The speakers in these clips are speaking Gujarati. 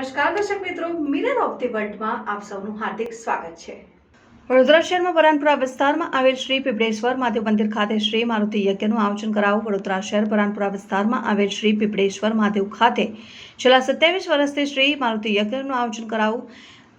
નમસ્કાર દર્શક મિત્રો, મિરર ઓફ ધી વર્લ્ડમાં આપ સૌનું હાર્દિક સ્વાગત છે। વડોદરા શહેરમાં બરાનપુરા વિસ્તારમાં આવેલ શ્રી પીપળેશ્વર મહાદેવ મંદિર ખાતે શ્રી મારુતિ યજ્ઞનું આયોજન કરાયું। વડોદરા શહેર બરાનપુરા વિસ્તારમાં આવેલ શ્રી પીપળેશ્વર મહાદેવ ખાતે છેલ્લા 27 વર્ષથી શ્રી મારુતિ યજ્ઞનું આયોજન કરાયું।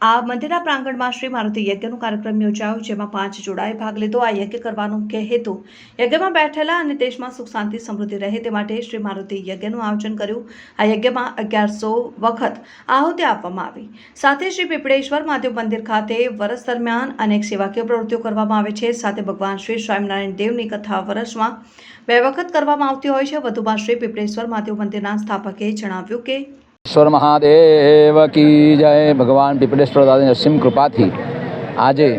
આ મંદિરના પ્રાંગણમાં શ્રી મારુતિ યજ્ઞનો કાર્યક્રમ યોજાયો, જેમાં 5 જોડાએ ભાગ લીધો। આ યજ્ઞ કરવાનો કે હેતુ યજ્ઞમાં બેઠેલા અને દેશમાં સુખ શાંતિ સમૃદ્ધિ રહે તે માટે શ્રી મારુતિ યજ્ઞનું આયોજન કર્યું। આ યજ્ઞમાં 1100 વખત આહુતિ આપવામાં આવી। સાથે શ્રી પીપળેશ્વર મહાદેવ મંદિર ખાતે વર્ષ દરમિયાન અનેક સેવાકીય પ્રવૃત્તિઓ કરવામાં આવે છે। સાથે ભગવાન શ્રી સ્વામિનારાયણ દેવની કથા વર્ષમાં 2 વખત કરવામાં આવતી હોય છે। વધુમાં શ્રી પીપળેશ્વર મહાદેવ મંદિરના સ્થાપકે જણાવ્યું કે ईश्वर महादेव की जय। भगवान पीपळेश्वर दादाની અસીમ કૃપાથી આજે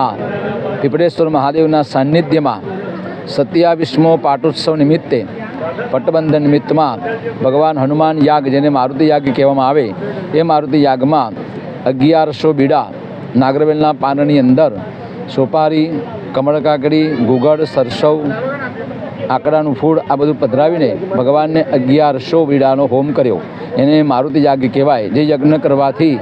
આ પીપળેશ્વર મહાદેવના સાનિધ્યમાં 27મો પાટોત્સવ નિમિત્તે પટબંધન નિમિત્તમાં ભગવાન હનુમાન યાગ, જેને મારુતિ યાગ કહેવામાં આવે, એ મારુતિ યાગમાં 1100 બીડા નાગરવેલના પાનની અંદર સોપારી, કમળ કાકડી, ગુગળ, સરસવ, આકડાનું ફૂલ આ બધું પધરાવીને ભગવાનને 1100 બીડાનો હોમ કર્યો। એને મારુતિ યાગ કહેવાય। જે યજ્ઞ કરવાથી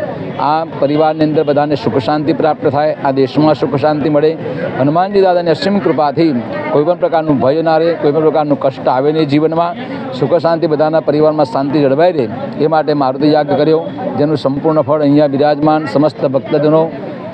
આ પરિવારની અંદર બધાને સુખ શાંતિ પ્રાપ્ત થાય, આ દેશમાં સુખ શાંતિ મળે। હનુમાનજી દાદાની અસીમ કૃપાથી કોઈપણ પ્રકારનું ભય ના રહે, કોઈપણ પ્રકારનું કષ્ટ આવે નહીં જીવનમાં, સુખ શાંતિ બધાના પરિવારમાં શાંતિ જળવાઈ રહે, એ માટે મારુતિ યાગ કર્યો, જેનું સંપૂર્ણ ફળ અહીંયા બિરાજમાન સમસ્ત ભક્તજનો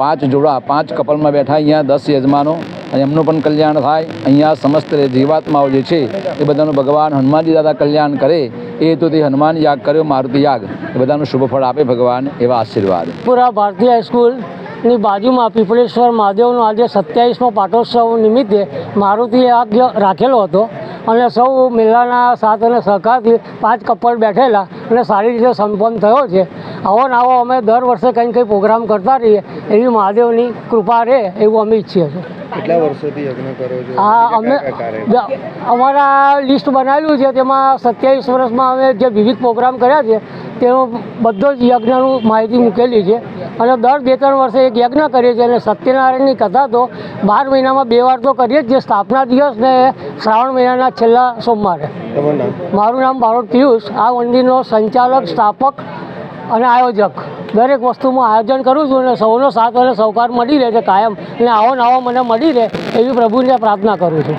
5 જોડા 5 કપલમાં બેઠા, અહીંયા 10 યજમાનો, અને એમનું પણ કલ્યાણ થાય। અહીંયા સમસ્ત જીવાત્માઓ જે છે એ બધાનું ભગવાન હનુમાનજી દાદા કલ્યાણ કરે, એ હેતુથી હનુમાન યાગ કર્યો, મારુતિ યાગ, એ બધાનું શુભ ફળ આપે ભગવાન, એવા આશીર્વાદ। પૂરા ભારતીય હાઈસ્કૂલની બાજુમાં પીપળેશ્વર મહાદેવનો આજે 27મો પાટોત્સવ નિમિત્તે મારુતિ યાગ રાખેલો હતો, અને સૌ મેલાના સાથ અને સહકારથી 5 કપલ બેઠેલા અને સારી રીતે સંપન્ન થયો છે। આવો ને આવો અમે દર વર્ષે કંઈ પ્રોગ્રામ કરતા રહીએ, એવી મહાદેવની કૃપા રહે એવું અમે ઈચ્છીએ છીએ। કેટલા વર્ષોથી યજ્ઞ કરો છો? અમે અમારા લિસ્ટ બનાવેલું છે, તેમાં 27 વર્ષમાં અમે જે વિવિધ પ્રોગ્રામ કર્યા છે તેનો બધો જ યજ્ઞનું માહિતી મૂકેલી છે, અને દર 2-3 વર્ષે એક યજ્ઞ કરીએ છીએ। અને સત્યનારાયણની કથા તો 12 મહિનામાં 2 વાર તો કરીએ જ, જે સ્થાપના દિવસ ને શ્રાવણ મહિનાના છેલ્લા સોમવારે। મારું નામ બારોટ પિયુષ, આ મંદિરનો સંચાલક, સ્થાપક અને આયોજક। દરેક વસ્તુમાં આયોજન કરું છું, અને સૌનો સાથ અને સહકાર મળી રહે છે કાયમ, અને આવો નવો મને મળી રહે એવી પ્રભુને પ્રાર્થના કરું છું।